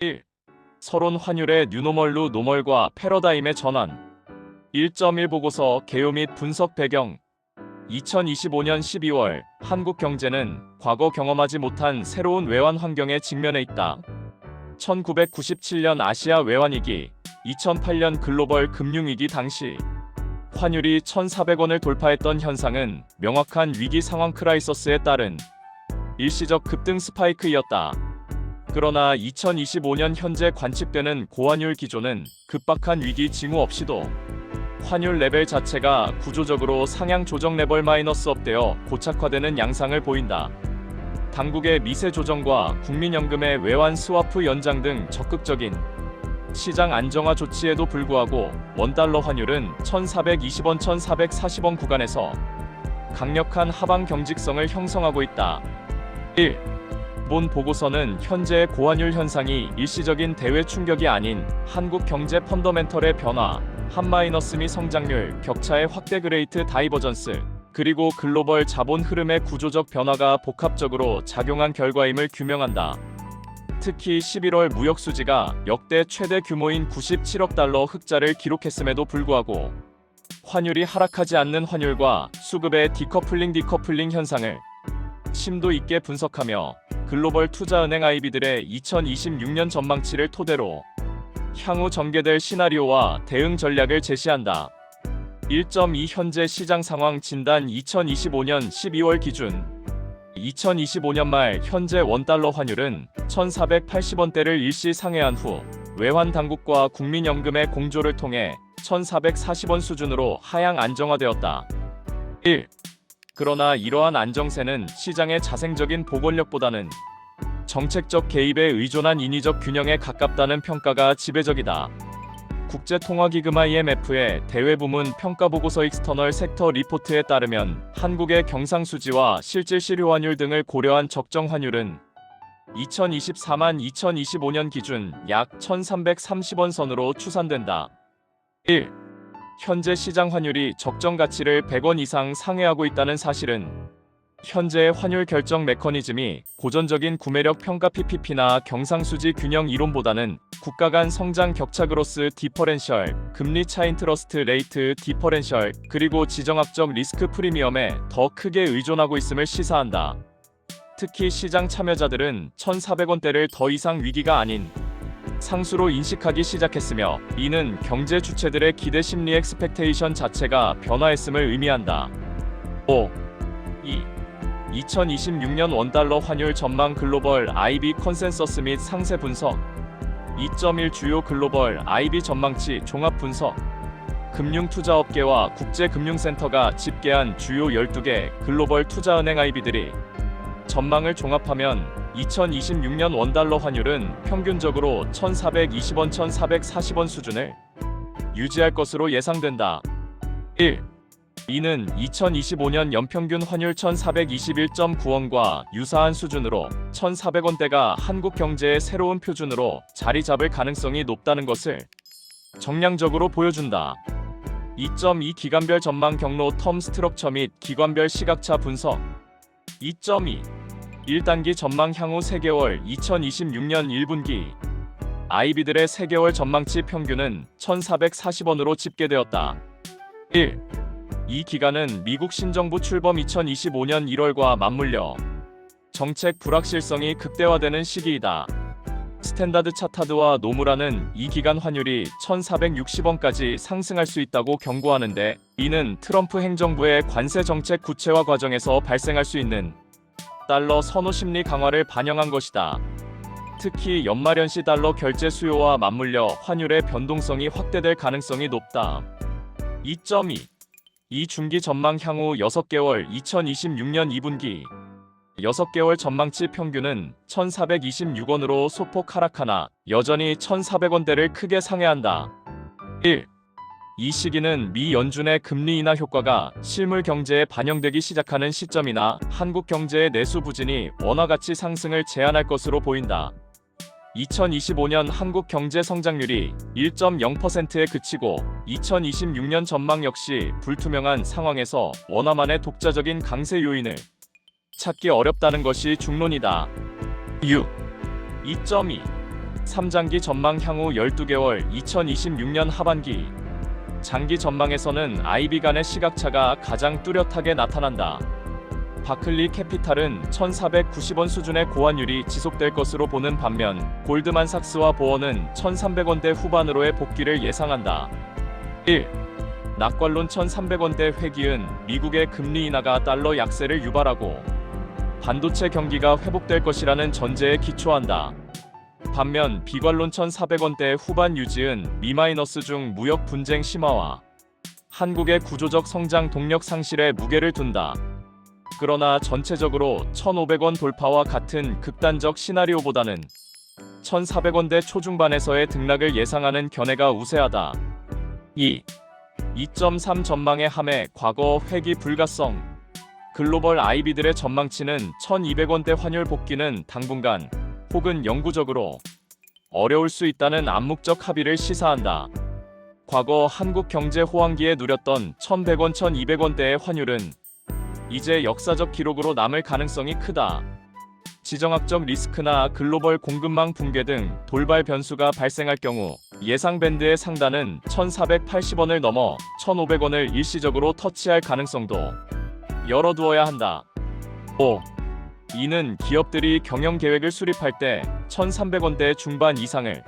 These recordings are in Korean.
1. 서론 환율의 뉴노멀루 노멀과 패러다임의 전환. 1.1 보고서 개요 및 분석 배경. 2025년 12월 한국 경제는 과거 경험하지 못한 새로운 외환 환경에 직면해 있다. 1997년 아시아 외환위기, 2008년 글로벌 금융위기 당시 환율이 1,400원을 돌파했던 현상은 명확한 위기 상황 크라이서스에 따른 일시적 급등 스파이크이었다. 그러나 2025년 현재 관측되는 고환율 기조는 급박한 위기 징후 없이도 환율 레벨 자체가 구조적으로 상향 조정 레벨 마이너스 업되어 고착화되는 양상을 보인다. 당국의 미세 조정과 국민연금의 외환 스와프 연장 등 적극적인 시장 안정화 조치에도 불구하고 원달러 환율은 1,420원, 1,440원 구간에서 강력한 하방 경직성을 형성하고 있다. 1. 본 보고서는 현재의 고환율 현상이 일시적인 대외 충격이 아닌 한국 경제 펀더멘털의 변화, 한마이너스 및 성장률, 격차의 확대 그레이트 다이버전스, 그리고 글로벌 자본 흐름의 구조적 변화가 복합적으로 작용한 결과임을 규명한다. 특히 11월 무역 수지가 역대 최대 규모인 97억 달러 흑자를 기록했음에도 불구하고 환율이 하락하지 않는 환율과 수급의 디커플링 현상을 심도 있게 분석하며 글로벌 투자은행 IB들의 2026년 전망치를 토대로 향후 전개될 시나리오와 대응 전략을 제시한다. 1.2 현재 시장 상황 진단 2025년 12월 기준 2025년 말 현재 원달러 환율은 1,480원대를 일시 상회한 후 외환 당국과 국민연금의 공조를 통해 1,440원 수준으로 하향 안정화되었다. 1. 그러나 이러한 안정세는 시장의 자생적인 복원력보다는 정책적 개입에 의존한 인위적 균형에 가깝다는 평가가 지배적이다. 국제통화기금 IMF의 대외부문 평가보고서 익스터널 섹터 리포트에 따르면 한국의 경상수지와 실질 실효환율 등을 고려한 적정 환율은 2024만 2025년 기준 약 1,330원 선으로 추산된다. 1. 현재 시장 환율이 적정 가치를 100원 이상 상회하고 있다는 사실은 현재의 환율 결정 메커니즘이 고전적인 구매력 평가 PPP나 경상수지 균형 이론보다는 국가 간 성장 격차 그로스 디퍼렌셜, 금리 차 인트러스트 레이트 디퍼렌셜, 그리고 지정학적 리스크 프리미엄에 더 크게 의존하고 있음을 시사한다. 특히 시장 참여자들은 1,400원대를 더 이상 위기가 아닌 상수로 인식하기 시작했으며 이는 경제 주체들의 기대 심리 엑스펙테이션 자체가 변화했음을 의미한다. 5. 2026년 원달러 환율 전망 글로벌 IB 컨센서스 및 상세 분석. 2.1 주요 글로벌 IB 전망치 종합 분석. 금융투자업계와 국제금융센터가 집계한 주요 12개 글로벌 투자은행 IB들이 전망을 종합하면 2026년 원달러 환율은 평균적으로 1,420원, 1,440원 수준을 유지할 것으로 예상된다. 1. 이는 2025년 연평균 환율 1,421.9원과 유사한 수준으로 1,400원대가 한국 경제의 새로운 표준으로 자리 잡을 가능성이 높다는 것을 정량적으로 보여준다. 2.2 기간별 전망 경로 텀 스트럭처 및 기관별 시각차 분석. 2.2 1단기 전망 향후 3개월 2026년 1분기 IB들의 3개월 전망치 평균은 1,440원으로 집계되었다. 1. 이 기간은 미국 신정부 출범 2025년 1월과 맞물려 정책 불확실성이 극대화되는 시기이다. 스탠다드 차타드와 노무라는 이 기간 환율이 1,460원까지 상승할 수 있다고 경고하는데 이는 트럼프 행정부의 관세 정책 구체화 과정에서 발생할 수 있는 달러 선호 심리 강화를 반영한 것이다. 특히 연말연시 달러 결제 수요와 맞물려 환율의 변동성이 확대될 가능성이 높다. 2.2 이 중기 전망 향후 6개월 2026년 2분기 6개월 전망치 평균은 1,426원으로 소폭 하락하나 여전히 1,400원대를 크게 상회한다. 1. 이 시기는 미 연준의 금리 인하 효과가 실물 경제에 반영되기 시작하는 시점이나 한국 경제의 내수 부진이 원화가치 상승을 제한할 것으로 보인다. 2025년 한국 경제 성장률이 1.0%에 그치고 2026년 전망 역시 불투명한 상황에서 원화만의 독자적인 강세 요인을 찾기 어렵다는 것이 중론이다. 6. 2.2 3장기 전망 향후 12개월 2026년 하반기. 장기 전망에서는 IB 간의 시각차가 가장 뚜렷하게 나타난다. 바클리 캐피탈은 1,490원 수준의 고환율이 지속될 것으로 보는 반면 골드만삭스와 보어는 1,300원대 후반으로의 복귀를 예상한다. 1. 낙관론 1,300원대 회귀은 미국의 금리 인하가 달러 약세를 유발하고 반도체 경기가 회복될 것이라는 전제에 기초한다. 반면 비관론 1,400원대 후반 유지은 미마이너스 중 무역 분쟁 심화와 한국의 구조적 성장 동력 상실에 무게를 둔다. 그러나 전체적으로 1,500원 돌파와 같은 극단적 시나리오보다는 1,400원대 초중반에서의 등락을 예상하는 견해가 우세하다. 2. 2.3 전망의 함에 과거 회귀 불가성. 글로벌 IB들의 전망치는 1,200원대 환율 복귀는 당분간 혹은 영구적으로 어려울 수 있다는 암묵적 합의를 시사한다. 과거 한국 경제 호황기에 누렸던 1,100원, 1,200원대의 환율은 이제 역사적 기록으로 남을 가능성이 크다. 지정학적 리스크나 글로벌 공급망 붕괴 등 돌발 변수가 발생할 경우 예상 밴드의 상단은 1,480원을 넘어 1,500원을 일시적으로 터치할 가능성도 열어두어야 한다. 5. 이는 기업들이 경영 계획을 수립할 때 1,300원대 중반 이상을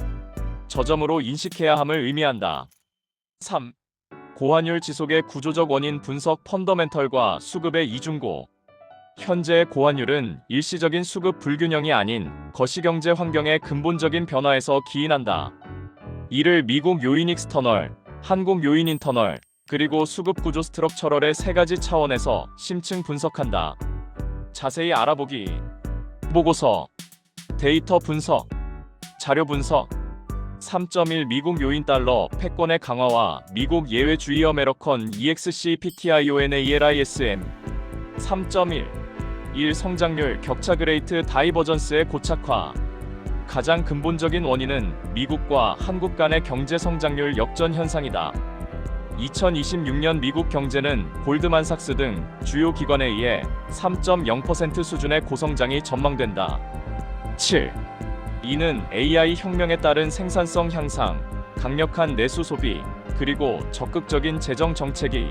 저점으로 인식해야 함을 의미한다. 3. 고환율 지속의 구조적 원인 분석 펀더멘털과 수급의 이중고. 현재의 고환율은 일시적인 수급 불균형이 아닌 거시경제 환경의 근본적인 변화에서 기인한다. 이를 미국 요인 익스터널, 한국 요인 인터널, 그리고 수급 구조 스트럭처럴의 세 가지 차원에서 심층 분석한다. 자세히 알아보기. 보고서, 데이터 분석, 자료 분석. 3.1 미국 요인 달러 패권의 강화와 미국 예외주의 어메러컨 EXC PTIONALISM. 3.1 1 성장률 격차 그레이트 다이버전스의 고착화. 가장 근본적인 원인은 미국과 한국 간의 경제 성장률 역전 현상이다. 2026년 미국 경제는 골드만삭스 등 주요 기관에 의해 3.0% 수준의 고성장이 전망된다. 7. 이는 AI 혁명에 따른 생산성 향상, 강력한 내수 소비, 그리고 적극적인 재정 정책이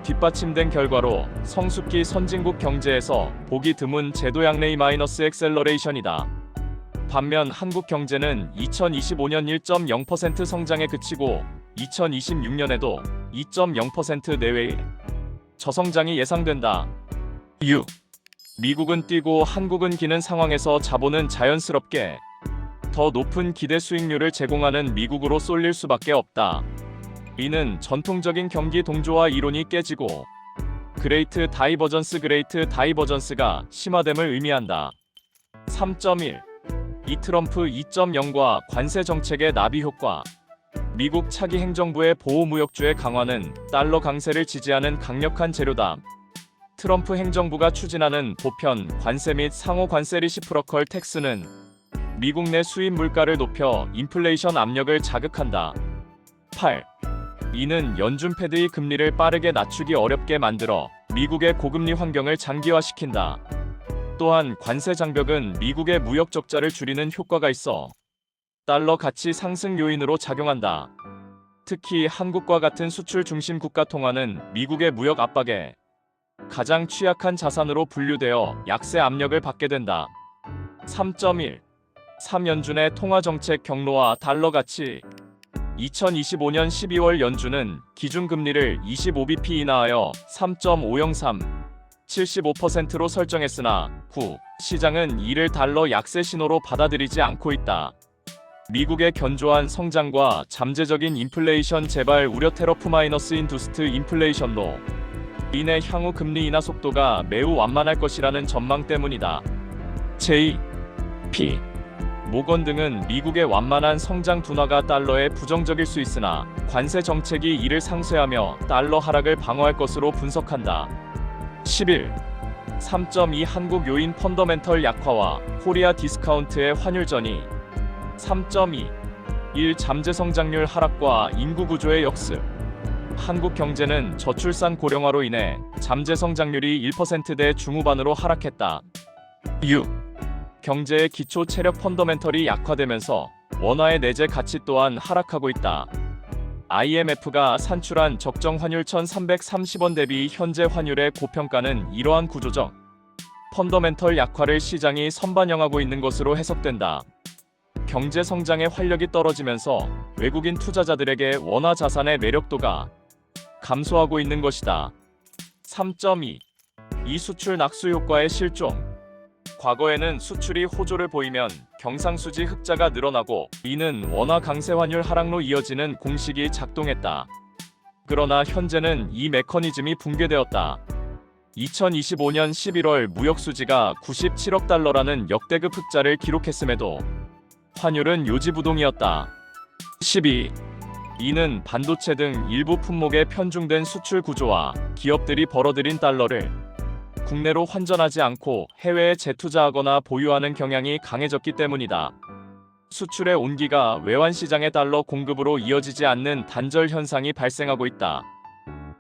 뒷받침된 결과로 성숙기 선진국 경제에서 보기 드문 제도 양레이 마이너스 엑셀러레이션이다. 반면 한국 경제는 2025년 1.0% 성장에 그치고 2026년에도 2.0% 내외의 저성장이 예상된다. 6. 미국은 뛰고 한국은 기는 상황에서 자본은 자연스럽게 더 높은 기대 수익률을 제공하는 미국으로 쏠릴 수밖에 없다. 이는 전통적인 경기 동조화 이론이 깨지고 그레이트 다이버전스가 심화됨을 의미한다. 3.1 이 트럼프 2.0과 관세 정책의 나비 효과. 미국 차기 행정부의 보호무역주의 강화는 달러 강세를 지지하는 강력한 재료다. 트럼프 행정부가 추진하는 보편 관세 및 상호 관세 리시프러컬 텍스는 미국 내 수입 물가를 높여 인플레이션 압력을 자극한다. 8. 이는 연준 패드의 금리를 빠르게 낮추기 어렵게 만들어 미국의 고금리 환경을 장기화시킨다. 또한 관세 장벽은 미국의 무역 적자를 줄이는 효과가 있어 달러 가치 상승 요인으로 작용한다. 특히 한국과 같은 수출 중심 국가 통화는 미국의 무역 압박에 가장 취약한 자산으로 분류되어 약세 압력을 받게 된다. 3.1 3연준의 통화정책 경로와 달러 가치. 2025년 12월 연준은 기준금리를 25bp 인하하여 3.503, 75%로 설정했으나 시장은 이를 달러 약세 신호로 받아들이지 않고 있다. 미국의 견조한 성장과 잠재적인 인플레이션 재발 우려 테러프 마이너스 인두스트 인플레이션로 인해 향후 금리 인하 속도가 매우 완만할 것이라는 전망 때문이다. J.P. 모건 등은 미국의 완만한 성장 둔화가 달러에 부정적일 수 있으나 관세 정책이 이를 상쇄하며 달러 하락을 방어할 것으로 분석한다. 11. 3.2 한국 요인 펀더멘털 약화와 코리아 디스카운트의 환율전이. 3.2 1 잠재 성장률 하락과 인구 구조의 역습. 한국 경제는 저출산 고령화로 인해 잠재 성장률이 1%대 중후반으로 하락했다. 6. 경제의 기초 체력 펀더멘털이 약화되면서 원화의 내재 가치 또한 하락하고 있다. IMF가 산출한 적정 환율 1330원 대비 현재 환율의 고평가는 이러한 구조적 펀더멘털 약화를 시장이 선반영하고 있는 것으로 해석된다. 경제 성장의 활력이 떨어지면서 외국인 투자자들에게 원화 자산의 매력도가 감소하고 있는 것이다. 3.2. 이 수출 낙수 효과의 실종. 과거에는 수출이 호조를 보이면 경상수지 흑자가 늘어나고 이는 원화 강세 환율 하락로 이어지는 공식이 작동했다. 그러나 현재는 이 메커니즘이 붕괴되었다. 2025년 11월 무역수지가 97억 달러라는 역대급 흑자를 기록했음에도 환율은 요지부동이었다. 12. 이는 반도체 등 일부 품목의 편중된 수출 구조와 기업들이 벌어들인 달러를 국내로 환전하지 않고 해외에 재투자하거나 보유하는 경향이 강해졌기 때문이다. 수출의 온기가 외환시장의 달러 공급으로 이어지지 않는 단절 현상이 발생하고 있다.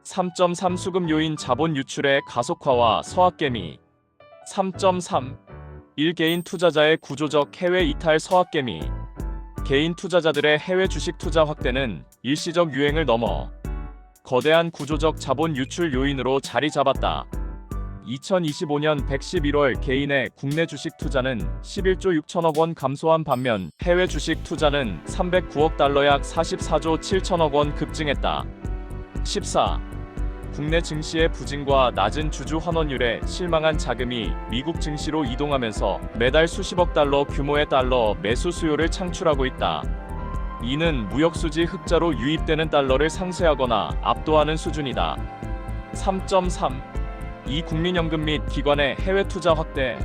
3.3 수급 요인 자본 유출의 가속화와 서학개미. 3.3 1개인 투자자의 구조적 해외 이탈 서학개미. 개인 투자자들의 해외 주식 투자 확대는 일시적 유행을 넘어 거대한 구조적 자본 유출 요인으로 자리 잡았다. 2025년 111월 개인의 국내 주식 투자는 11조 6천억 원 감소한 반면 해외 주식 투자는 309억 달러 약 44조 7천억 원 급증했다. 14. 국내 증시의 부진과 낮은 주주 환원율에 실망한 자금이 미국 증시로 이동하면서 매달 수십억 달러 규모의 달러 매수 수요를 창출하고 있다. 이는 무역수지 흑자로 유입되는 달러를 상쇄하거나 압도하는 수준이다. 3.3. 이 국민연금 및 기관의 해외 투자 확대.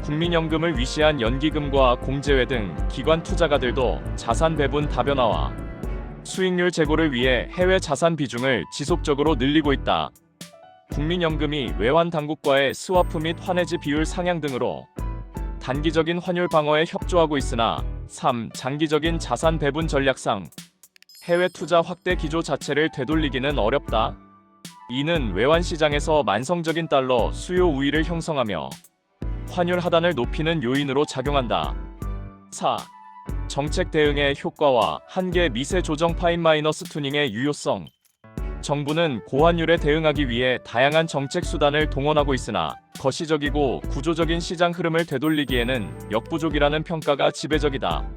국민연금을 위시한 연기금과 공제회 등 기관 투자가들도 자산 배분 다변화와 수익률 제고를 위해 해외 자산 비중을 지속적으로 늘리고 있다. 국민연금이 외환 당국과의 스와프 및 환해지 비율 상향 등으로 단기적인 환율 방어에 협조하고 있으나 3. 장기적인 자산 배분 전략상 해외 투자 확대 기조 자체를 되돌리기는 어렵다. 이는 외환 시장에서 만성적인 달러 수요 우위를 형성하며 환율 하단을 높이는 요인으로 작용한다. 4. 정책 대응의 효과와 한계 미세 조정 파인 마이너스 투닝의 유효성. 정부는 고환율에 대응하기 위해 다양한 정책 수단을 동원하고 있으나 거시적이고 구조적인 시장 흐름을 되돌리기에는 역부족이라는 평가가 지배적이다.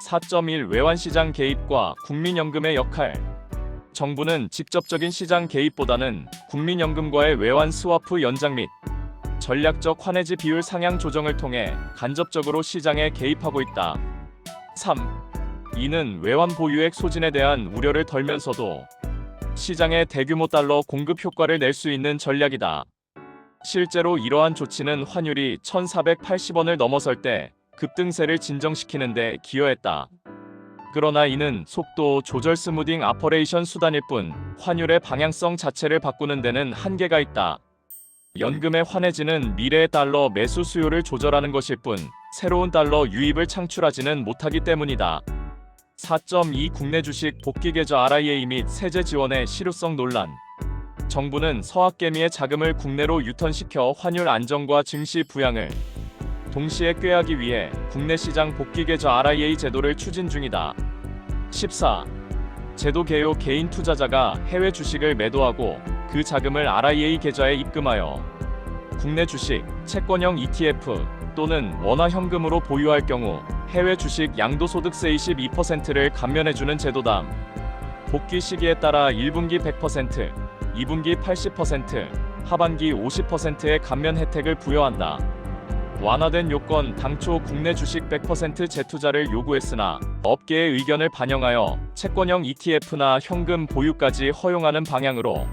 4.1 외환시장 개입과 국민연금의 역할. 정부는 직접적인 시장 개입보다는 국민연금과의 외환 스와프 연장 및 전략적 환해지 비율 상향 조정을 통해 간접적으로 시장에 개입하고 있다. 3. 이는 외환 보유액 소진에 대한 우려를 덜면서도 시장에 대규모 달러 공급 효과를 낼 수 있는 전략이다. 실제로 이러한 조치는 환율이 1480원을 넘어설 때 급등세를 진정시키는 데 기여했다. 그러나 이는 속도 조절 스무딩 아퍼레이션 수단일 뿐 환율의 방향성 자체를 바꾸는 데는 한계가 있다. 연금의 환해지는 미래의 달러 매수 수요를 조절하는 것일 뿐 새로운 달러 유입을 창출하지는 못하기 때문이다. 4.2 국내 주식 복귀 계좌 RIA 및 세제 지원의 실효성 논란. 정부는 서학개미의 자금을 국내로 유턴시켜 환율 안정과 증시 부양을 동시에 꾀하기 위해 국내 시장 복귀 계좌 RIA 제도를 추진 중이다. 14. 제도 개요 개인 투자자가 해외 주식을 매도하고 그 자금을 RIA 계좌에 입금하여 국내 주식, 채권형 ETF 또는 원화 현금으로 보유할 경우 해외 주식 양도소득세 22%를 감면해주는 제도다. 복귀 시기에 따라 1분기 100%, 2분기 80%, 하반기 50%의 감면 혜택을 부여한다. 완화된 요건. 당초 국내 주식 100% 재투자를 요구했으나 업계의 의견을 반영하여 채권형 ETF나 현금 보유까지 허용하는 방향으로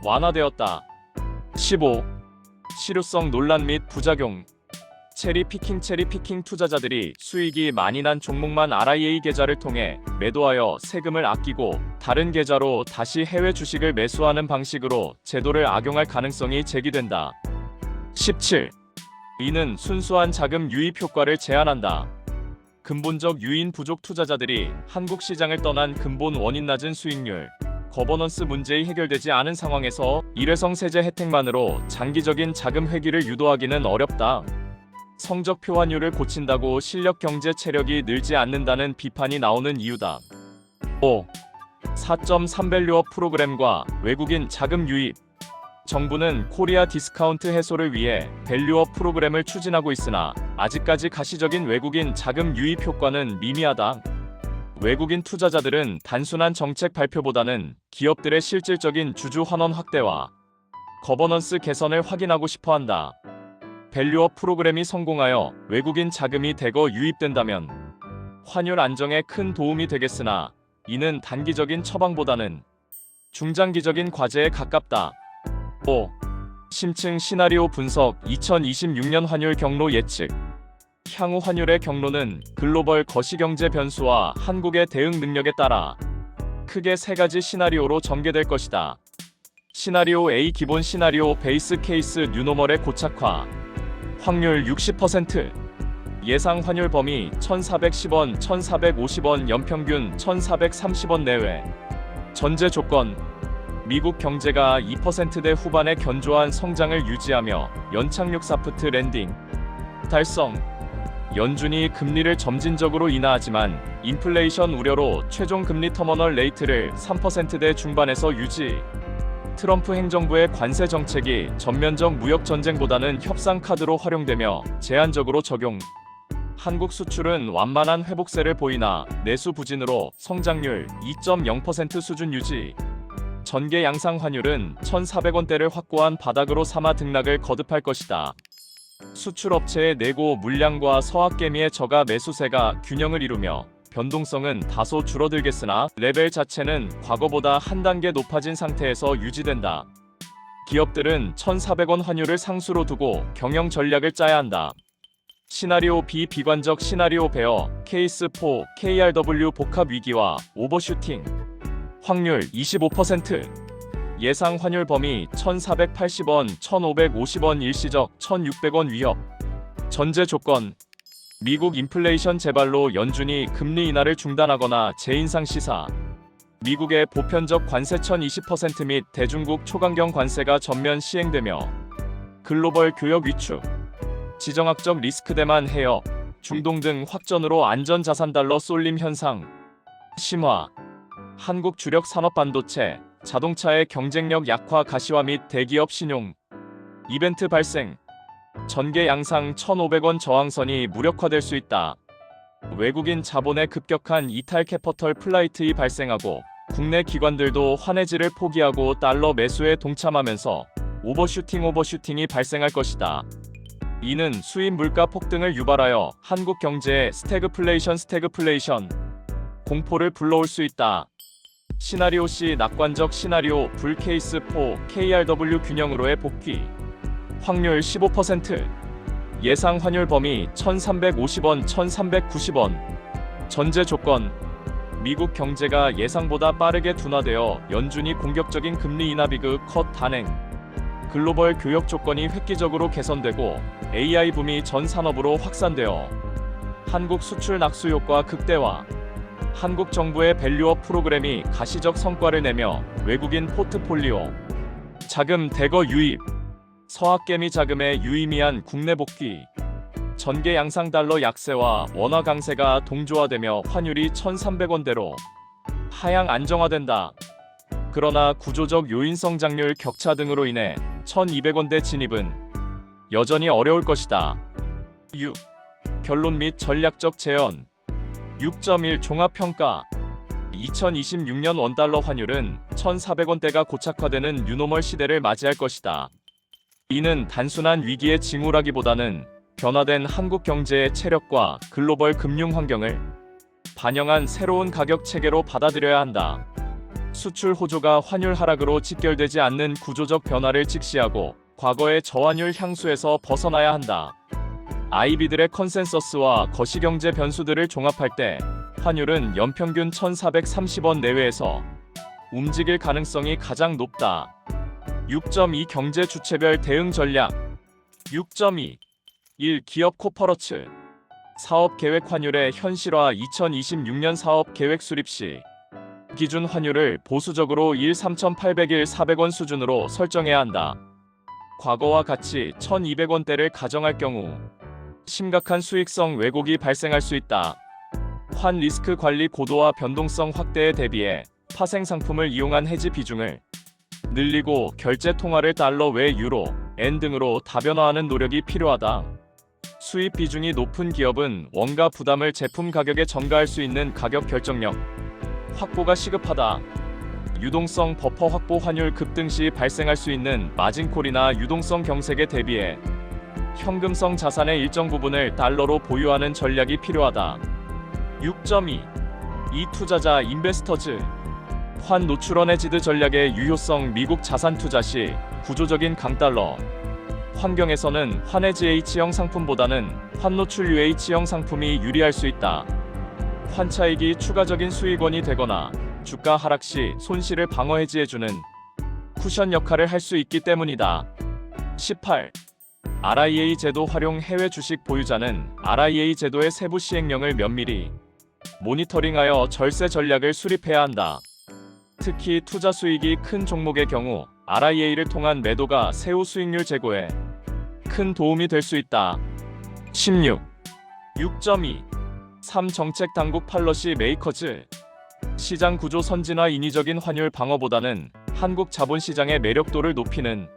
완화되었다. 15. 실효성 논란 및 부작용. 체리피킹 투자자들이 수익이 많이 난 종목만 RIA 계좌를 통해 매도하여 세금을 아끼고 다른 계좌로 다시 해외 주식을 매수하는 방식으로 제도를 악용할 가능성이 제기된다. 17. 이는 순수한 자금 유입 효과를 제한한다. 근본적 유인 부족 투자자들이 한국 시장을 떠난 근본 원인 낮은 수익률, 거버넌스 문제이 해결되지 않은 상황에서 일회성 세제 혜택만으로 장기적인 자금 회귀를 유도하기는 어렵다. 성적표 환율을 고친다고 실력 경제 체력이 늘지 않는다는 비판이 나오는 이유다. 5. 4.3 밸류업 프로그램과 외국인 자금 유입. 정부는 코리아 디스카운트 해소를 위해 밸류업 프로그램을 추진하고 있으나 아직까지 가시적인 외국인 자금 유입 효과는 미미하다. 외국인 투자자들은 단순한 정책 발표보다는 기업들의 실질적인 주주 환원 확대와 거버넌스 개선을 확인하고 싶어 한다. 밸류업 프로그램이 성공하여 외국인 자금이 대거 유입된다면 환율 안정에 큰 도움이 되겠으나 이는 단기적인 처방보다는 중장기적인 과제에 가깝다. 5. 심층 시나리오 분석. 2026년 환율 경로 예측. 향후 환율의 경로는 글로벌 거시경제 변수와 한국의 대응 능력에 따라 크게 세 가지 시나리오로 전개될 것이다. 시나리오 A. 기본 시나리오 베이스 케이스 뉴노멀의 고착화. 확률 60%. 예상 환율 범위 1410원, 1450원, 연평균 1430원 내외. 전제 조건. 미국 경제가 2%대 후반의 견조한 성장을 유지하며 연착륙 사프트 랜딩 달성. 연준이 금리를 점진적으로 인하하지만 인플레이션 우려로 최종 금리 터미널 레이트를 3%대 중반에서 유지. 트럼프 행정부의 관세 정책이 전면적 무역 전쟁보다는 협상 카드로 활용되며 제한적으로 적용. 한국 수출은 완만한 회복세를 보이나 내수 부진으로 성장률 2.0% 수준 유지. 전개 양상 환율은 1,400원대를 확고한 바닥으로 삼아 등락을 거듭할 것이다. 수출업체의 내고 물량과 서학개미의 저가 매수세가 균형을 이루며 변동성은 다소 줄어들겠으나 레벨 자체는 과거보다 한 단계 높아진 상태에서 유지된다. 기업들은 1,400원 환율을 상수로 두고 경영 전략을 짜야 한다. 시나리오 B. 비관적 시나리오 베어 케이스 4 KRW 복합 위기와 오버슈팅. 확률 25%. 예상 환율 범위 1,480원, 1,550원 일시적 1,600원 위협. 전제 조건. 미국 인플레이션 재발로 연준이 금리 인하를 중단하거나 재인상 시사. 미국의 보편적 관세 1,020% 및 대중국 초강경 관세가 전면 시행되며 글로벌 교역 위축. 지정학적 리스크 대만 해역, 중동 등 확전으로 안전자산 달러 쏠림 현상 심화. 한국 주력 산업 반도체, 자동차의 경쟁력 약화 가시화 및 대기업 신용 이벤트 발생. 전개 양상 1,500원 저항선이 무력화될 수 있다. 외국인 자본의 급격한 이탈 캐퍼털 플라이트이 발생하고 국내 기관들도 환해지를 포기하고 달러 매수에 동참하면서 오버슈팅이 발생할 것이다. 이는 수입 물가 폭등을 유발하여 한국 경제에 스태그플레이션 공포를 불러올 수 있다. 시나리오 C. 낙관적 시나리오 불 케이스 4 KRW 균형으로의 복귀. 확률 15%. 예상 환율 범위 1,350원, 1,390원. 전제 조건. 미국 경제가 예상보다 빠르게 둔화되어 연준이 공격적인 금리 인하 비극 컷 단행. 글로벌 교역 조건이 획기적으로 개선되고 AI 붐이 전 산업으로 확산되어 한국 수출 낙수 효과 극대화. 한국 정부의 밸류업 프로그램이 가시적 성과를 내며 외국인 포트폴리오 자금 대거 유입. 서학개미 자금의 유의미한 국내 복귀. 전개 양상 달러 약세와 원화 강세가 동조화되며 환율이 1,300원대로 하향 안정화된다. 그러나 구조적 요인 성장률 격차 등으로 인해 1,200원대 진입은 여전히 어려울 것이다. 6. 결론 및 전략적 재현. 6.1 종합평가. 2026년 원달러 환율은 1,400원대가 고착화되는 뉴노멀 시대를 맞이할 것이다. 이는 단순한 위기의 징후라기보다는 변화된 한국 경제의 체력과 글로벌 금융 환경을 반영한 새로운 가격 체계로 받아들여야 한다. 수출 호조가 환율 하락으로 직결되지 않는 구조적 변화를 직시하고 과거의 저환율 향수에서 벗어나야 한다. IB들의 컨센서스와 거시경제 변수들을 종합할 때 환율은 연평균 1,430원 내외에서 움직일 가능성이 가장 높다. 6.2 경제 주체별 대응 전략. 6.2 1. 기업 코퍼러츠. 사업 계획 환율의 현실화. 2026년 사업 계획 수립 시 기준 환율을 보수적으로 3,801 400원 수준으로 설정해야 한다. 과거와 같이 1,200원대를 가정할 경우 심각한 수익성 왜곡이 발생할 수 있다. 환 리스크 관리 고도화 변동성 확대에 대비해 파생 상품을 이용한 해지 비중을 늘리고 결제 통화를 달러 외 유로, 엔 등으로 다변화하는 노력이 필요하다. 수입 비중이 높은 기업은 원가 부담을 제품 가격에 전가할 수 있는 가격 결정력 확보가 시급하다. 유동성 버퍼 확보 환율 급등 시 발생할 수 있는 마진콜이나 유동성 경색에 대비해 현금성 자산의 일정 부분을 달러로 보유하는 전략이 필요하다. 6.2. 이 투자자 인베스터즈 환 노출원 헤지드 전략의 유효성 미국 자산 투자 시 구조적인 강달러 환경에서는 환 헤지 H형 상품보다는 환 노출 UH형 상품이 유리할 수 있다. 환 차익이 추가적인 수익원이 되거나 주가 하락 시 손실을 방어 해지해주는 쿠션 역할을 할 수 있기 때문이다. 18. RIA 제도 활용 해외 주식 보유자는 RIA 제도의 세부 시행령을 면밀히 모니터링하여 절세 전략을 수립해야 한다. 특히 투자 수익이 큰 종목의 경우 RIA를 통한 매도가 세후 수익률 제고에 큰 도움이 될 수 있다. 16. 6.2. 3. 정책 당국 팔러시 메이커즈 시장 구조 선진화 인위적인 환율 방어보다는 한국 자본시장의 매력도를 높이는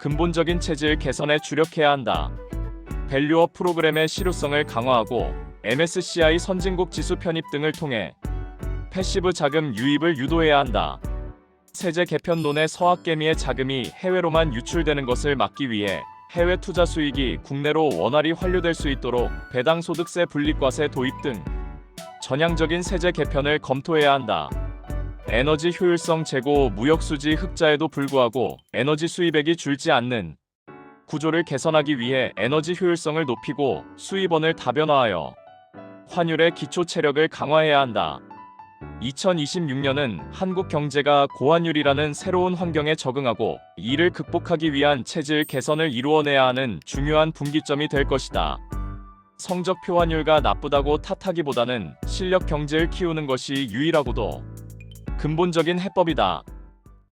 근본적인 체질 개선에 주력해야 한다. 밸류업 프로그램의 실효성을 강화하고 MSCI 선진국 지수 편입 등을 통해 패시브 자금 유입을 유도해야 한다. 세제 개편론의 서학개미의 자금이 해외로만 유출되는 것을 막기 위해 해외 투자 수익이 국내로 원활히 환류될 수 있도록 배당 소득세 분리과세 도입 등 전향적인 세제 개편을 검토해야 한다. 에너지 효율성 제고 무역 수지 흑자에도 불구하고 에너지 수입액이 줄지 않는 구조를 개선하기 위해 에너지 효율성을 높이고 수입원을 다변화하여 환율의 기초 체력을 강화해야 한다. 2026년은 한국 경제가 고환율이라는 새로운 환경에 적응하고 이를 극복하기 위한 체질 개선을 이루어내야 하는 중요한 분기점이 될 것이다. 성적표 환율가 나쁘다고 탓하기보다는 실력 경제를 키우는 것이 유일하고도 근본적인 해법이다.